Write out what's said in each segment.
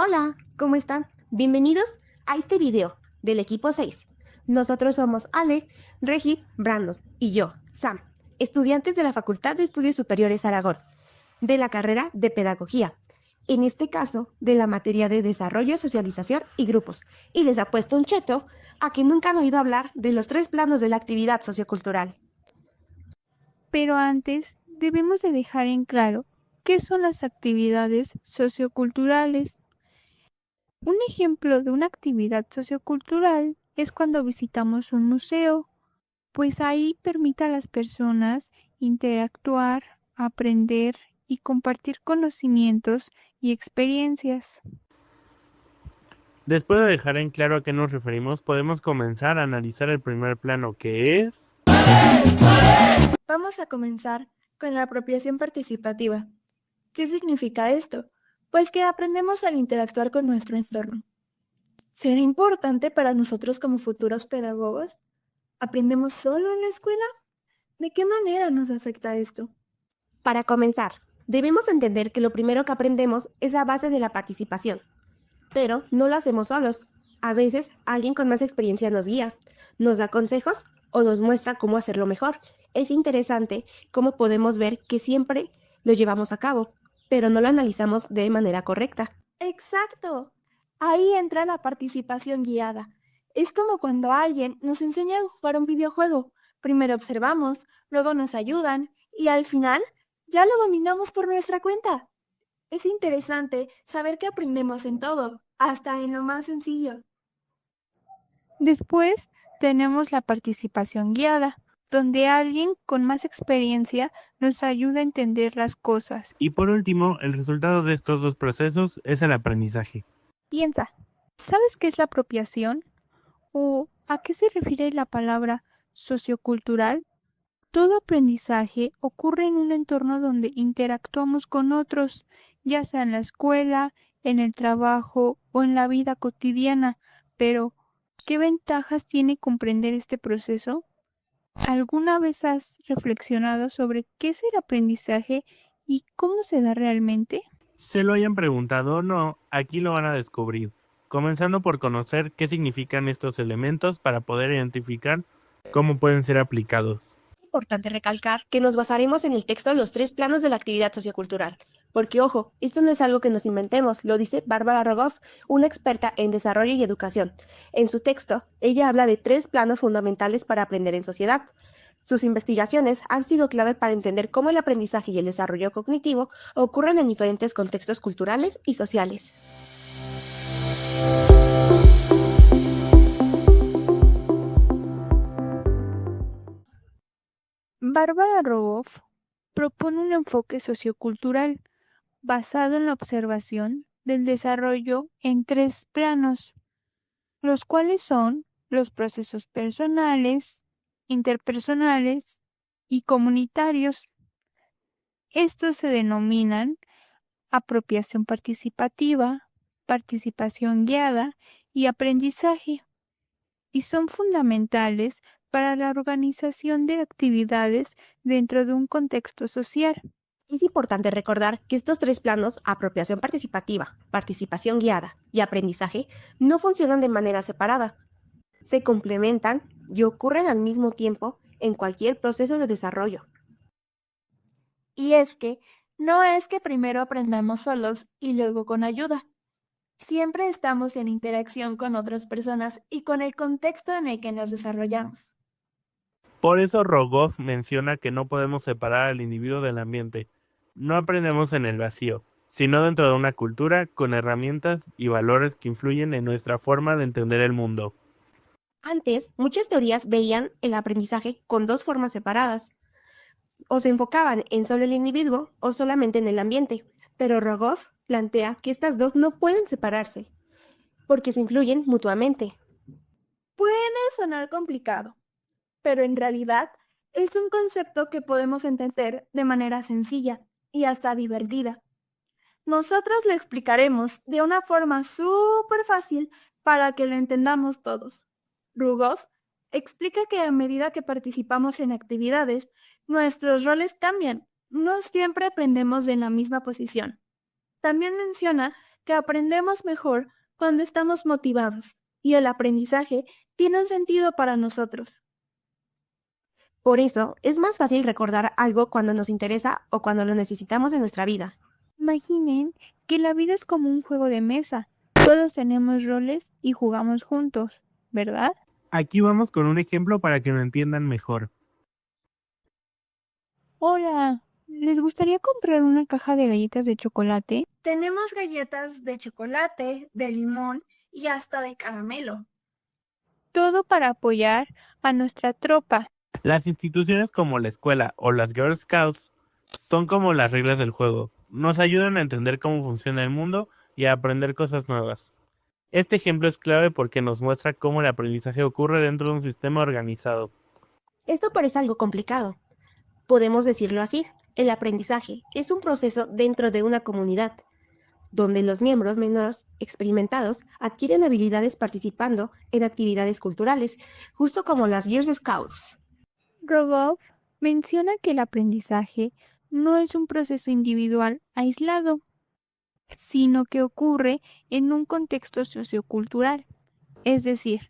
Hola, ¿cómo están? Bienvenidos a este video del equipo 6. Nosotros somos Ale, Regi, Brandon y yo, Sam, estudiantes de la Facultad de Estudios Superiores Aragón, de la carrera de Pedagogía, en este caso de la materia de Desarrollo, Socialización y Grupos, y les apuesto un cheto a que nunca han oído hablar de los 3 planos de la actividad sociocultural. Pero antes debemos de dejar en claro qué son las actividades socioculturales. Un ejemplo de una actividad sociocultural es cuando visitamos un museo, pues ahí permite a las personas interactuar, aprender y compartir conocimientos y experiencias. Después de dejar en claro a qué nos referimos, podemos comenzar a analizar el primer plano, que es... Vamos a comenzar con la apropiación participativa. ¿Qué significa esto? Pues que aprendemos al interactuar con nuestro entorno. ¿Será importante para nosotros como futuros pedagogos? ¿Aprendemos solo en la escuela? ¿De qué manera nos afecta esto? Para comenzar, debemos entender que lo primero que aprendemos es la base de la participación. Pero no lo hacemos solos. A veces alguien con más experiencia nos guía, nos da consejos o nos muestra cómo hacerlo mejor. Es interesante cómo podemos ver que siempre lo llevamos a cabo, pero no lo analizamos de manera correcta. ¡Exacto! Ahí entra la participación guiada. Es como cuando alguien nos enseña a jugar un videojuego. Primero observamos, luego nos ayudan y al final ya lo dominamos por nuestra cuenta. Es interesante saber que aprendemos en todo, hasta en lo más sencillo. Después tenemos la participación guiada, donde alguien con más experiencia nos ayuda a entender las cosas. Y por último, el resultado de estos dos procesos es el aprendizaje. Piensa, ¿sabes qué es la apropiación? ¿O a qué se refiere la palabra sociocultural? Todo aprendizaje ocurre en un entorno donde interactuamos con otros, ya sea en la escuela, en el trabajo o en la vida cotidiana. Pero, ¿qué ventajas tiene comprender este proceso? ¿Alguna vez has reflexionado sobre qué es el aprendizaje y cómo se da realmente? Se lo hayan preguntado o no, aquí lo van a descubrir, comenzando por conocer qué significan estos elementos para poder identificar cómo pueden ser aplicados. Es importante recalcar que nos basaremos en el texto de los 3 planos de la actividad sociocultural. Porque, ojo, esto no es algo que nos inventemos, lo dice Bárbara Rogoff, una experta en desarrollo y educación. En su texto, ella habla de 3 planos fundamentales para aprender en sociedad. Sus investigaciones han sido clave para entender cómo el aprendizaje y el desarrollo cognitivo ocurren en diferentes contextos culturales y sociales. Bárbara Rogoff propone un enfoque sociocultural basado en la observación del desarrollo en 3 planos, los cuales son los procesos personales, interpersonales y comunitarios. Estos se denominan apropiación participativa, participación guiada y aprendizaje, y son fundamentales para la organización de actividades dentro de un contexto social. Es importante recordar que estos 3 planos, apropiación participativa, participación guiada y aprendizaje, no funcionan de manera separada. Se complementan y ocurren al mismo tiempo en cualquier proceso de desarrollo. Y es que no es que primero aprendamos solos y luego con ayuda. Siempre estamos en interacción con otras personas y con el contexto en el que nos desarrollamos. Por eso Rogoff menciona que no podemos separar al individuo del ambiente. No aprendemos en el vacío, sino dentro de una cultura con herramientas y valores que influyen en nuestra forma de entender el mundo. Antes, muchas teorías veían el aprendizaje con 2 formas separadas. O se enfocaban en solo el individuo o solamente en el ambiente. Pero Rogoff plantea que estas 2 no pueden separarse, porque se influyen mutuamente. Puede sonar complicado, pero en realidad es un concepto que podemos entender de manera sencilla y hasta divertida. Nosotros le explicaremos de una forma súper fácil para que lo entendamos todos. Rogoff explica que a medida que participamos en actividades, nuestros roles cambian. No siempre aprendemos de la misma posición. También menciona que aprendemos mejor cuando estamos motivados y el aprendizaje tiene un sentido para nosotros. Por eso, es más fácil recordar algo cuando nos interesa o cuando lo necesitamos en nuestra vida. Imaginen que la vida es como un juego de mesa. Todos tenemos roles y jugamos juntos, ¿verdad? Aquí vamos con un ejemplo para que lo entiendan mejor. Hola, ¿les gustaría comprar una caja de galletas de chocolate? Tenemos galletas de chocolate, de limón y hasta de caramelo. Todo para apoyar a nuestra tropa. Las instituciones como la escuela o las Girl Scouts son como las reglas del juego. Nos ayudan a entender cómo funciona el mundo y a aprender cosas nuevas. Este ejemplo es clave porque nos muestra cómo el aprendizaje ocurre dentro de un sistema organizado. Esto parece algo complicado. Podemos decirlo así, el aprendizaje es un proceso dentro de una comunidad, donde los miembros menos experimentados adquieren habilidades participando en actividades culturales, justo como las Girl Scouts. Rogoff menciona que el aprendizaje no es un proceso individual aislado, sino que ocurre en un contexto sociocultural. Es decir,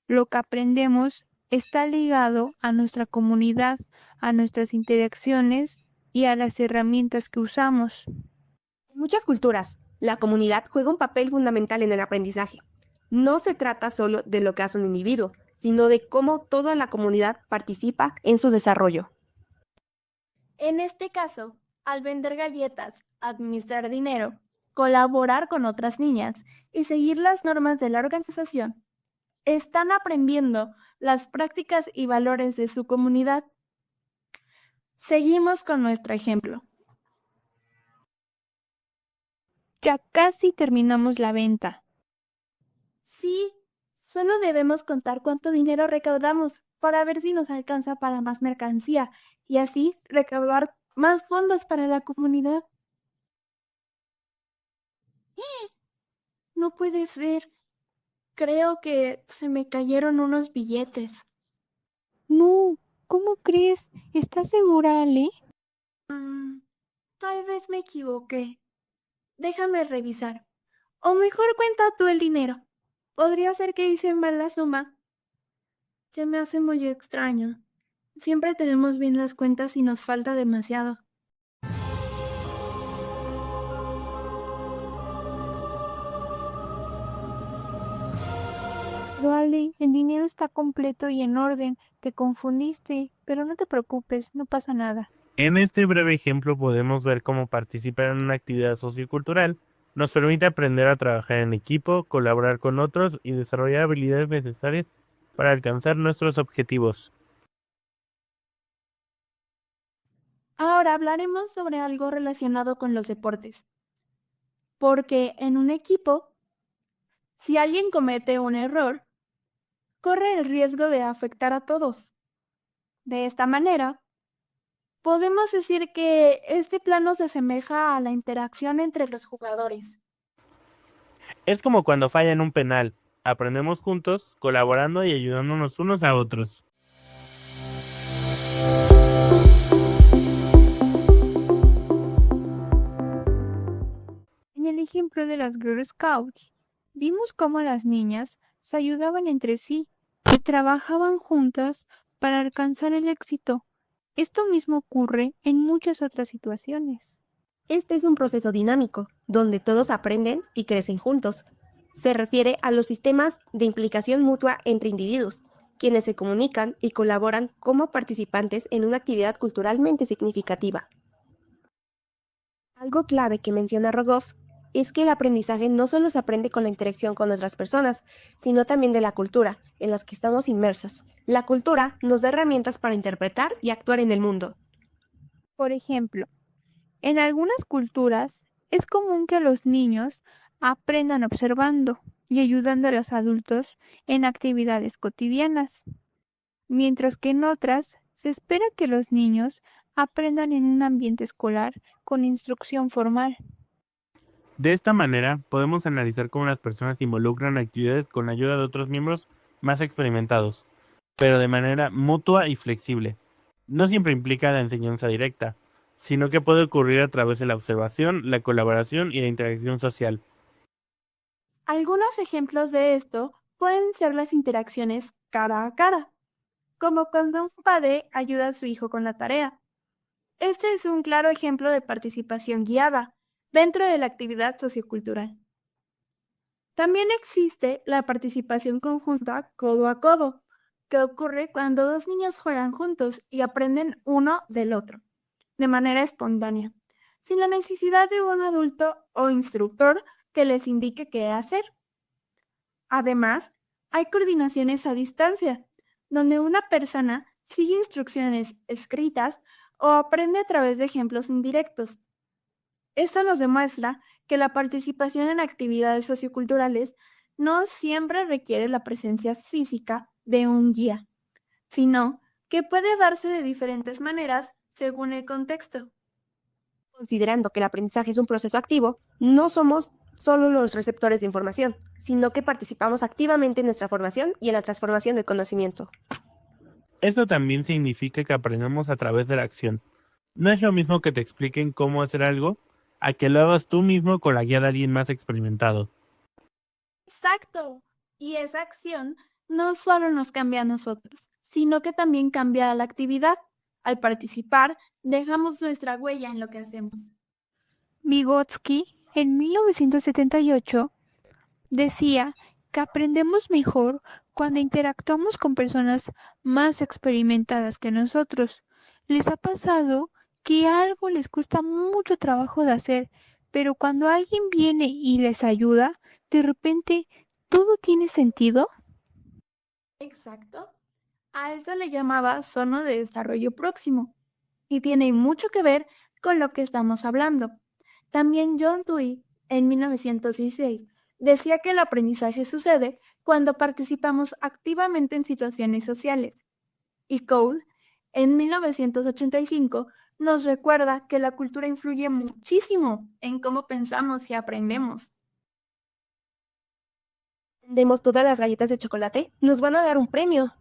lo que aprendemos está ligado a nuestra comunidad, a nuestras interacciones y a las herramientas que usamos. En muchas culturas, la comunidad juega un papel fundamental en el aprendizaje. No se trata solo de lo que hace un individuo, sino de cómo toda la comunidad participa en su desarrollo. En este caso, al vender galletas, administrar dinero, colaborar con otras niñas y seguir las normas de la organización, están aprendiendo las prácticas y valores de su comunidad. Seguimos con nuestro ejemplo. Ya casi terminamos la venta. Sí, solo debemos contar cuánto dinero recaudamos para ver si nos alcanza para más mercancía y así recaudar más fondos para la comunidad. No puede ser. Creo que se me cayeron unos billetes. No, ¿cómo crees? ¿Estás segura, Ale? Tal vez me equivoqué. Déjame revisar. O mejor cuenta tú el dinero. Podría ser que hice mal la suma. Se me hace muy extraño. Siempre tenemos bien las cuentas y nos falta demasiado. Pero Ale, el dinero está completo y en orden. Te confundiste, pero no te preocupes, no pasa nada. En este breve ejemplo podemos ver cómo participar en una actividad sociocultural nos permite aprender a trabajar en equipo, colaborar con otros y desarrollar habilidades necesarias para alcanzar nuestros objetivos. Ahora hablaremos sobre algo relacionado con los deportes. Porque en un equipo, si alguien comete un error, corre el riesgo de afectar a todos. De esta manera, podemos decir que este plano se asemeja a la interacción entre los jugadores. Es como cuando falla en un penal. Aprendemos juntos, colaborando y ayudándonos unos a otros. En el ejemplo de las Girl Scouts, vimos cómo las niñas se ayudaban entre sí y trabajaban juntas para alcanzar el éxito. Esto mismo ocurre en muchas otras situaciones. Este es un proceso dinámico, donde todos aprenden y crecen juntos. Se refiere a los sistemas de implicación mutua entre individuos, quienes se comunican y colaboran como participantes en una actividad culturalmente significativa. Algo clave que menciona Rogoff es que el aprendizaje no solo se aprende con la interacción con otras personas, sino también de la cultura en la que estamos inmersos. La cultura nos da herramientas para interpretar y actuar en el mundo. Por ejemplo, en algunas culturas es común que los niños aprendan observando y ayudando a los adultos en actividades cotidianas, mientras que en otras se espera que los niños aprendan en un ambiente escolar con instrucción formal. De esta manera, podemos analizar cómo las personas se involucran en actividades con la ayuda de otros miembros más experimentados, pero de manera mutua y flexible. No siempre implica la enseñanza directa, sino que puede ocurrir a través de la observación, la colaboración y la interacción social. Algunos ejemplos de esto pueden ser las interacciones cara a cara, como cuando un padre ayuda a su hijo con la tarea. Este es un claro ejemplo de participación guiada dentro de la actividad sociocultural. También existe la participación conjunta codo a codo, que ocurre cuando dos niños juegan juntos y aprenden uno del otro, de manera espontánea, sin la necesidad de un adulto o instructor que les indique qué hacer. Además, hay coordinaciones a distancia, donde una persona sigue instrucciones escritas o aprende a través de ejemplos indirectos. Esto nos demuestra que la participación en actividades socioculturales no siempre requiere la presencia física de un guía, sino que puede darse de diferentes maneras según el contexto. Considerando que el aprendizaje es un proceso activo, no somos solo los receptores de información, sino que participamos activamente en nuestra formación y en la transformación del conocimiento. Esto también significa que aprendemos a través de la acción. No es lo mismo que te expliquen cómo hacer algo, a que lo hagas tú mismo con la guía de alguien más experimentado. Exacto. Y esa acción no solo nos cambia a nosotros, sino que también cambia a la actividad. Al participar, dejamos nuestra huella en lo que hacemos. Vygotsky, en 1978, decía que aprendemos mejor cuando interactuamos con personas más experimentadas que nosotros. ¿Les ha pasado que algo les cuesta mucho trabajo de hacer, pero cuando alguien viene y les ayuda, de repente todo tiene sentido? Exacto. A esto le llamaba zona de desarrollo próximo y tiene mucho que ver con lo que estamos hablando. También John Dewey, en 1916, decía que el aprendizaje sucede cuando participamos activamente en situaciones sociales. Y Cole, en 1985, nos recuerda que la cultura influye muchísimo en cómo pensamos y aprendemos. Demos todas las galletas de chocolate, nos van a dar un premio.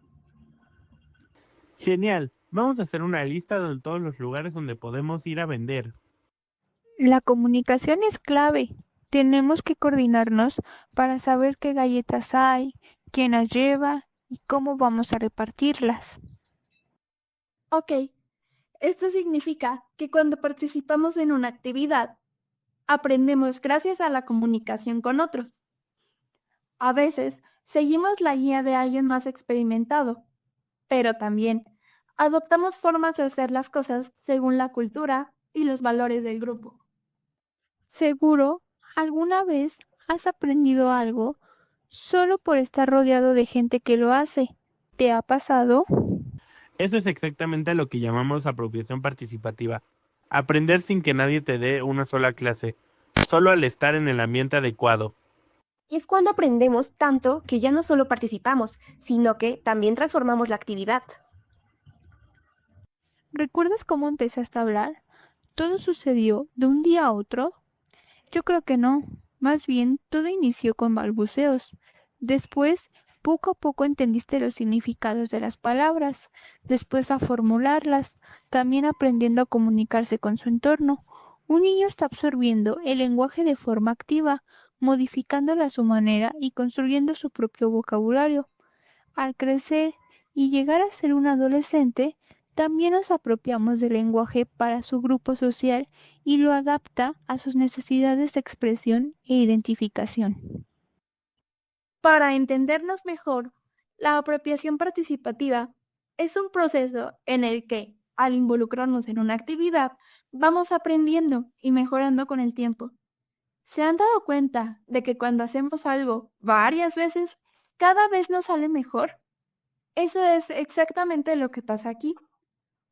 Genial, vamos a hacer una lista de todos los lugares donde podemos ir a vender. La comunicación es clave. Tenemos que coordinarnos para saber qué galletas hay, quién las lleva y cómo vamos a repartirlas. Ok, esto significa que cuando participamos en una actividad, aprendemos gracias a la comunicación con otros. A veces seguimos la guía de alguien más experimentado, pero también adoptamos formas de hacer las cosas según la cultura y los valores del grupo. Seguro, alguna vez has aprendido algo solo por estar rodeado de gente que lo hace. ¿Te ha pasado? Eso es exactamente lo que llamamos apropiación participativa. Aprender sin que nadie te dé una sola clase, solo al estar en el ambiente adecuado. Y es cuando aprendemos tanto que ya no solo participamos, sino que también transformamos la actividad. ¿Recuerdas cómo empezaste a hablar? ¿Todo sucedió de un día a otro? Yo creo que no. Más bien, todo inició con balbuceos. Después, poco a poco entendiste los significados de las palabras, después a formularlas, también aprendiendo a comunicarse con su entorno. Un niño está absorbiendo el lenguaje de forma activa, modificándolo a su manera y construyendo su propio vocabulario. Al crecer y llegar a ser un adolescente, también nos apropiamos del lenguaje para su grupo social y lo adapta a sus necesidades de expresión e identificación. Para entendernos mejor, la apropiación participativa es un proceso en el que, al involucrarnos en una actividad, vamos aprendiendo y mejorando con el tiempo. ¿Se han dado cuenta de que cuando hacemos algo varias veces, cada vez nos sale mejor? Eso es exactamente lo que pasa aquí.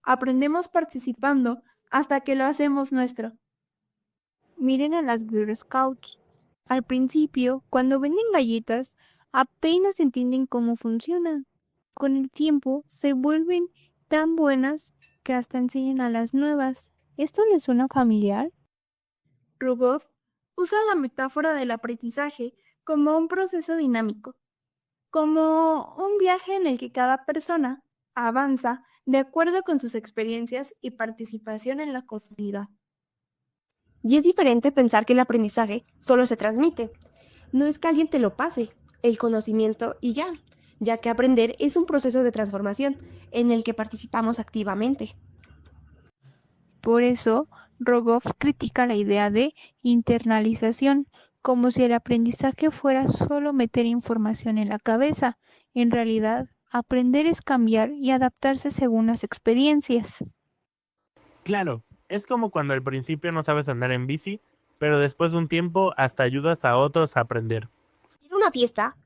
Aprendemos participando hasta que lo hacemos nuestro. Miren a las Girl Scouts. Al principio, cuando venden galletas, apenas entienden cómo funcionan. Con el tiempo, se vuelven tan buenas que hasta enseñan a las nuevas. ¿Esto les suena familiar? Rogoff usa la metáfora del aprendizaje como un proceso dinámico, como un viaje en el que cada persona avanza de acuerdo con sus experiencias y participación en la comunidad. Y es diferente pensar que el aprendizaje solo se transmite. no es que alguien te lo pase, el conocimiento y ya que aprender es un proceso de transformación en el que participamos activamente. Por eso, Rogoff critica la idea de internalización, como si el aprendizaje fuera solo meter información en la cabeza. En realidad, aprender es cambiar y adaptarse según las experiencias. Claro, es como cuando al principio no sabes andar en bici, pero después de un tiempo hasta ayudas a otros a aprender. En una fiesta,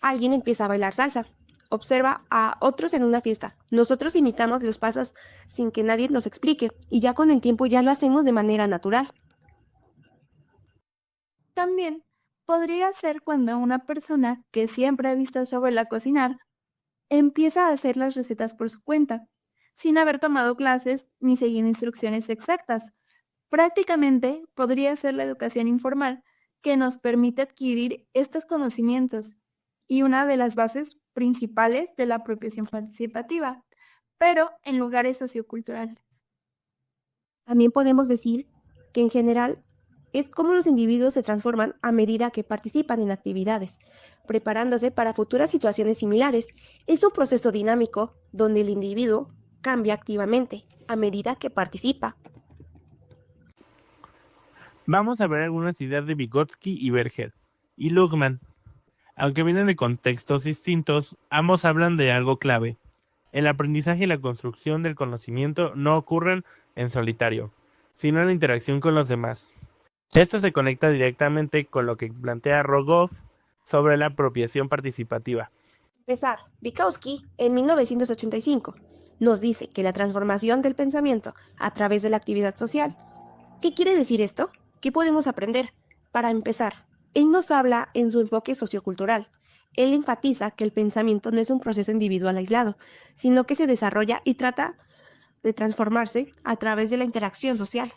alguien empieza a bailar salsa. Observa a otros en una fiesta. Nosotros imitamos los pasos sin que nadie nos explique y ya con el tiempo ya lo hacemos de manera natural. También podría ser cuando una persona que siempre ha visto a su abuela cocinar empieza a hacer las recetas por su cuenta, sin haber tomado clases ni seguir instrucciones exactas. Prácticamente podría ser la educación informal que nos permite adquirir estos conocimientos y una de las bases principales de la apropiación participativa, pero en lugares socioculturales. También podemos decir que en general es cómo los individuos se transforman a medida que participan en actividades, preparándose para futuras situaciones similares. Es un proceso dinámico donde el individuo cambia activamente a medida que participa. Vamos a ver algunas ideas de Vygotsky y Berger y Luhmann. Aunque vienen de contextos distintos, ambos hablan de algo clave. El aprendizaje y la construcción del conocimiento no ocurren en solitario, sino en la interacción con los demás. Esto se conecta directamente con lo que plantea Rogoff sobre la apropiación participativa. Empezar, Vygotsky, en 1985, nos dice que la transformación del pensamiento a través de la actividad social. ¿Qué quiere decir esto? ¿Qué podemos aprender? Para empezar, él nos habla en su enfoque sociocultural. Él enfatiza que el pensamiento no es un proceso individual aislado, sino que se desarrolla y trata de transformarse a través de la interacción social.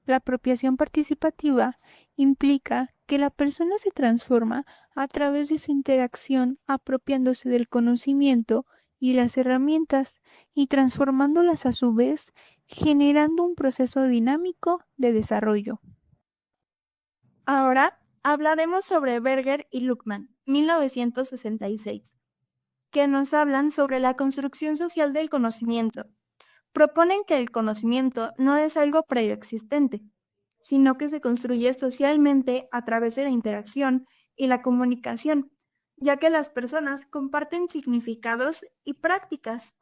La apropiación participativa implica que la persona se transforma a través de su interacción, apropiándose del conocimiento y las herramientas y transformándolas a su vez, generando un proceso dinámico de desarrollo. Ahora hablaremos sobre Berger y Luhmann, 1966, que nos hablan sobre la construcción social del conocimiento. Proponen que el conocimiento no es algo preexistente, sino que se construye socialmente a través de la interacción y la comunicación, ya que las personas comparten significados y prácticas.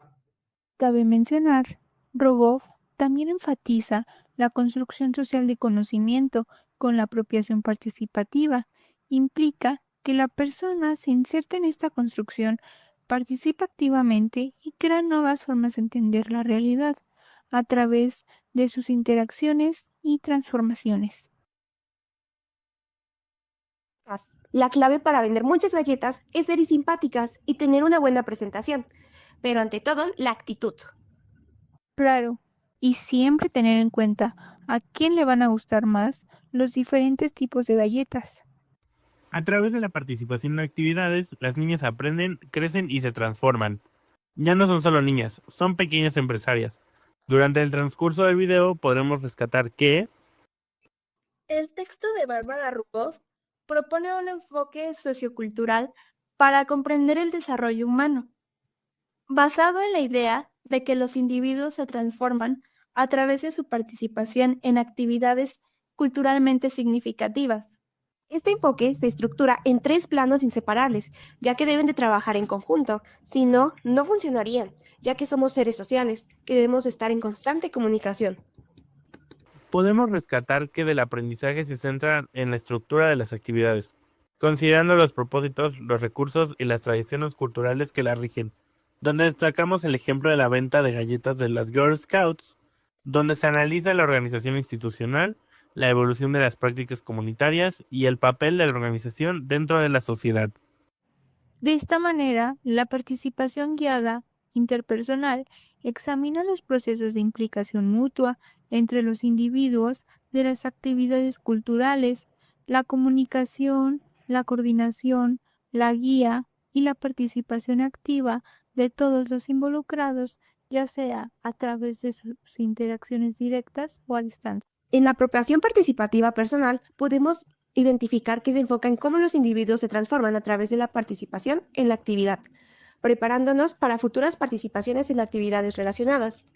Cabe mencionar, Rogoff también enfatiza la construcción social de conocimiento con la apropiación participativa. Implica que la persona se inserta en esta construcción, participa activamente y crea nuevas formas de entender la realidad a través de sus interacciones y transformaciones. La clave para vender muchas galletas es ser simpáticas y tener una buena presentación, pero ante todo la actitud. Claro, y siempre tener en cuenta a quién le van a gustar más los diferentes tipos de galletas. A través de la participación en actividades, las niñas aprenden, crecen y se transforman. Ya no son solo niñas, son pequeñas empresarias. Durante el transcurso del video podremos rescatar que El texto de Bárbara Rugoff propone un enfoque sociocultural para comprender el desarrollo humano, basado en la idea de que los individuos se transforman a través de su participación en actividades culturalmente significativas. Este enfoque se estructura en 3 planos inseparables, ya que deben de trabajar en conjunto, si no, no funcionarían, ya que somos seres sociales, que debemos estar en constante comunicación. podemos rescatar que del aprendizaje se centra en la estructura de las actividades, considerando los propósitos, los recursos y las tradiciones culturales que la rigen, donde destacamos el ejemplo de la venta de galletas de las Girl Scouts, donde se analiza la organización institucional, la evolución de las prácticas comunitarias y el papel de la organización dentro de la sociedad. De esta manera, la participación guiada interpersonal examina los procesos de implicación mutua entre los individuos de las actividades culturales, la comunicación, la coordinación, la guía y la participación activa de todos los involucrados, ya sea a través de sus interacciones directas o a distancia. En la apropiación participativa personal podemos identificar que se enfoca en cómo los individuos se transforman a través de la participación en la actividad, preparándonos para futuras participaciones en actividades relacionadas.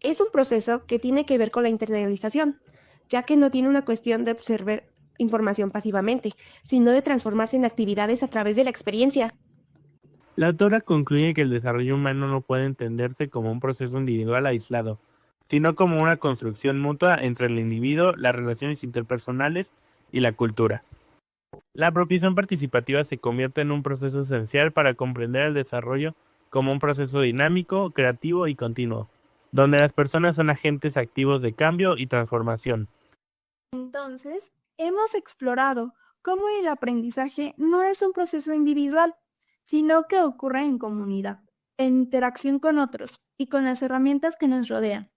Es un proceso que tiene que ver con la internalización, ya que no tiene una cuestión de observar información pasivamente, sino de transformarse en actividades a través de la experiencia. La autora concluye que el desarrollo humano no puede entenderse como un proceso individual aislado, sino como una construcción mutua entre el individuo, las relaciones interpersonales y la cultura. La apropiación participativa se convierte en un proceso esencial para comprender el desarrollo como un proceso dinámico, creativo y continuo, donde las personas son agentes activos de cambio y transformación. Entonces, hemos explorado cómo el aprendizaje no es un proceso individual, sino que ocurre en comunidad, en interacción con otros y con las herramientas que nos rodean.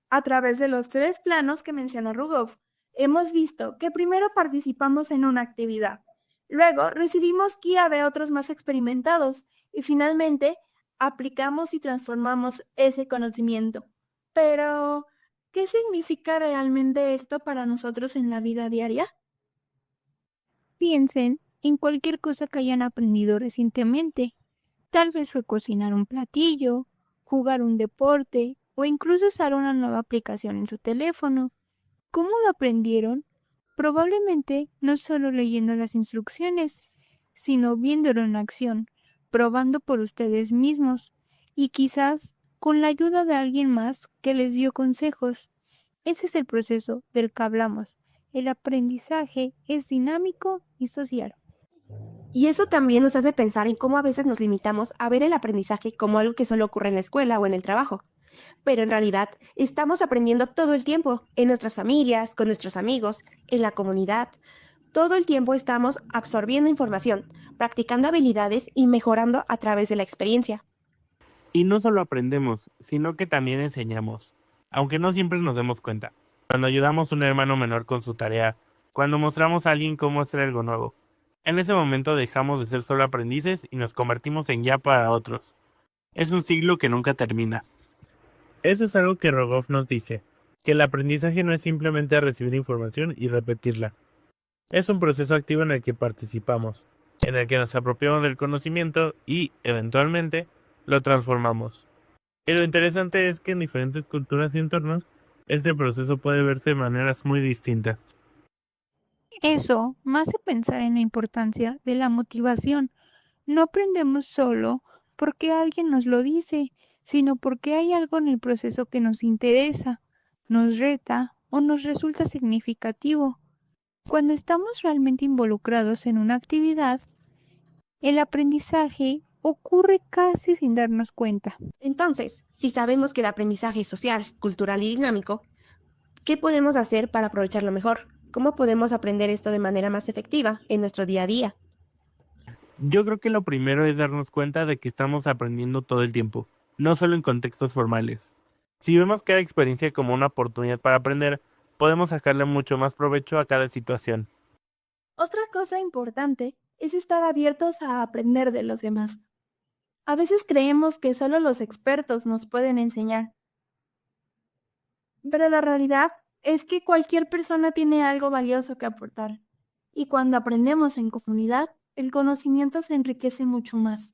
A través de los 3 planos que mencionó Rogoff, hemos visto que primero participamos en una actividad, luego recibimos guía de otros más experimentados y finalmente aplicamos y transformamos ese conocimiento. Pero, ¿qué significa realmente esto para nosotros en la vida diaria? Piensen en cualquier cosa que hayan aprendido recientemente. Tal vez fue cocinar un platillo, jugar un deporte o incluso usar una nueva aplicación en su teléfono. ¿Cómo lo aprendieron? Probablemente no solo leyendo las instrucciones, sino viéndolo en acción, probando por ustedes mismos y quizás con la ayuda de alguien más que les dio consejos. Ese es el proceso del que hablamos. El aprendizaje es dinámico y social. Y eso también nos hace pensar en cómo a veces nos limitamos a ver el aprendizaje como algo que solo ocurre en la escuela o en el trabajo. Pero en realidad estamos aprendiendo todo el tiempo, en nuestras familias, con nuestros amigos, en la comunidad. Todo el tiempo estamos absorbiendo información, practicando habilidades y mejorando a través de la experiencia. Y no solo aprendemos, sino que también enseñamos, aunque no siempre nos demos cuenta. Cuando ayudamos a un hermano menor con su tarea, cuando mostramos a alguien cómo hacer algo nuevo. En ese momento dejamos de ser solo aprendices y nos convertimos en guía para otros. Es un ciclo que nunca termina. Eso es algo que Rogoff nos dice, que el aprendizaje no es simplemente recibir información y repetirla. Es un proceso activo en el que participamos, en el que nos apropiamos del conocimiento y, eventualmente, lo transformamos. Y lo interesante es que en diferentes culturas y entornos, este proceso puede verse de maneras muy distintas. Eso me hace pensar en la importancia de la motivación. No aprendemos solo porque alguien nos lo dice, sino porque hay algo en el proceso que nos interesa, nos reta o nos resulta significativo. Cuando estamos realmente involucrados en una actividad, el aprendizaje ocurre casi sin darnos cuenta. Entonces, si sabemos que el aprendizaje es social, cultural y dinámico, ¿qué podemos hacer para aprovecharlo mejor? ¿Cómo podemos aprender esto de manera más efectiva en nuestro día a día? Yo creo que lo primero es darnos cuenta de que estamos aprendiendo todo el tiempo, no solo en contextos formales. Si vemos cada experiencia como una oportunidad para aprender, podemos sacarle mucho más provecho a cada situación. Otra cosa importante es estar abiertos a aprender de los demás. A veces creemos que solo los expertos nos pueden enseñar, pero la realidad es que cualquier persona tiene algo valioso que aportar. Y cuando aprendemos en comunidad, el conocimiento se enriquece mucho más.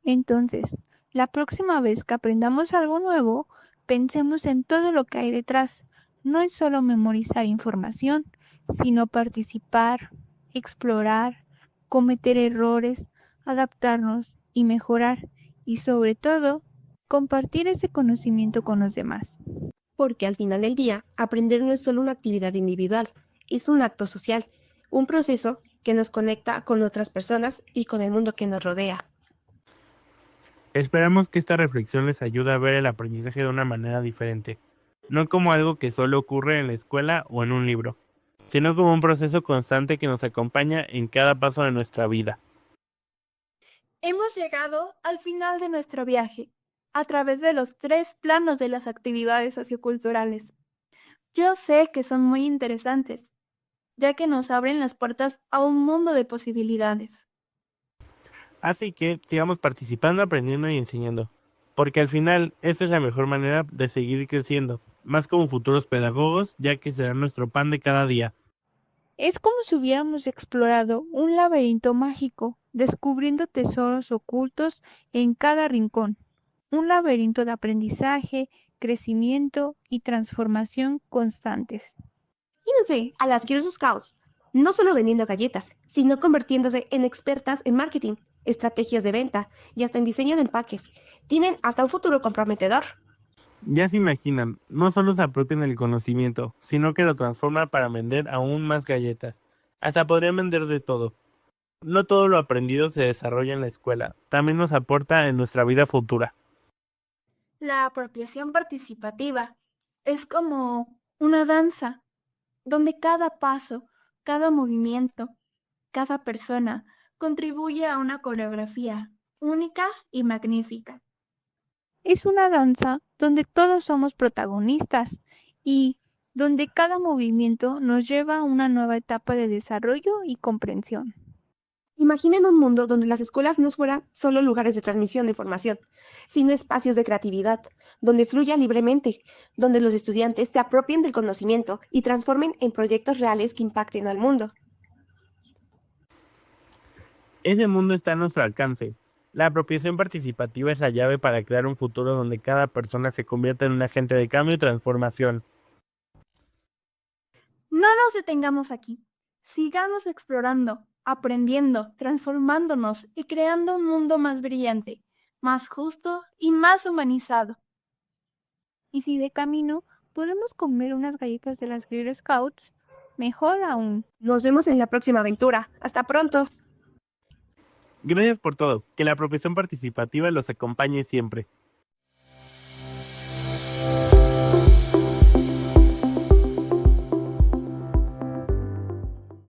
Entonces, la próxima vez que aprendamos algo nuevo, pensemos en todo lo que hay detrás. No es solo memorizar información, sino participar, explorar, cometer errores, adaptarnos y mejorar. Y sobre todo, compartir ese conocimiento con los demás. Porque al final del día, aprender no es solo una actividad individual, es un acto social, un proceso que nos conecta con otras personas y con el mundo que nos rodea. Esperamos que esta reflexión les ayude a ver el aprendizaje de una manera diferente, no como algo que solo ocurre en la escuela o en un libro, sino como un proceso constante que nos acompaña en cada paso de nuestra vida. Hemos llegado al final de nuestro viaje, a través de los 3 planos de las actividades socioculturales. Yo sé que son muy interesantes, ya que nos abren las puertas a un mundo de posibilidades. Así que sigamos participando, aprendiendo y enseñando, porque al final esta es la mejor manera de seguir creciendo, más como futuros pedagogos, ya que será nuestro pan de cada día. Es como si hubiéramos explorado un laberinto mágico, descubriendo tesoros ocultos en cada rincón. Un laberinto de aprendizaje, crecimiento y transformación constantes. Imagínense a las Girl Scouts, no solo vendiendo galletas, sino convirtiéndose en expertas en marketing, estrategias de venta y hasta en diseño de empaques. Tienen hasta un futuro comprometedor. Ya se imaginan, no solo se apropian el conocimiento, sino que lo transforman para vender aún más galletas. Hasta podrían vender de todo. No todo lo aprendido se desarrolla en la escuela, también nos aporta en nuestra vida futura. La apropiación participativa es como una danza, donde cada paso, cada movimiento, cada persona contribuye a una coreografía única y magnífica. Es una danza donde todos somos protagonistas y donde cada movimiento nos lleva a una nueva etapa de desarrollo y comprensión. Imaginen un mundo donde las escuelas no fueran solo lugares de transmisión de información, sino espacios de creatividad, donde fluya libremente, donde los estudiantes se apropien del conocimiento y transformen en proyectos reales que impacten al mundo. Ese mundo está a nuestro alcance. La apropiación participativa es la llave para crear un futuro donde cada persona se convierta en un agente de cambio y transformación. No nos detengamos aquí. Sigamos explorando, aprendiendo, transformándonos y creando un mundo más brillante, más justo y más humanizado. Y si de camino podemos comer unas galletas de las Girl Scouts, mejor aún. Nos vemos en la próxima aventura. ¡Hasta pronto! Gracias por todo. Que la apropiación participativa los acompañe siempre.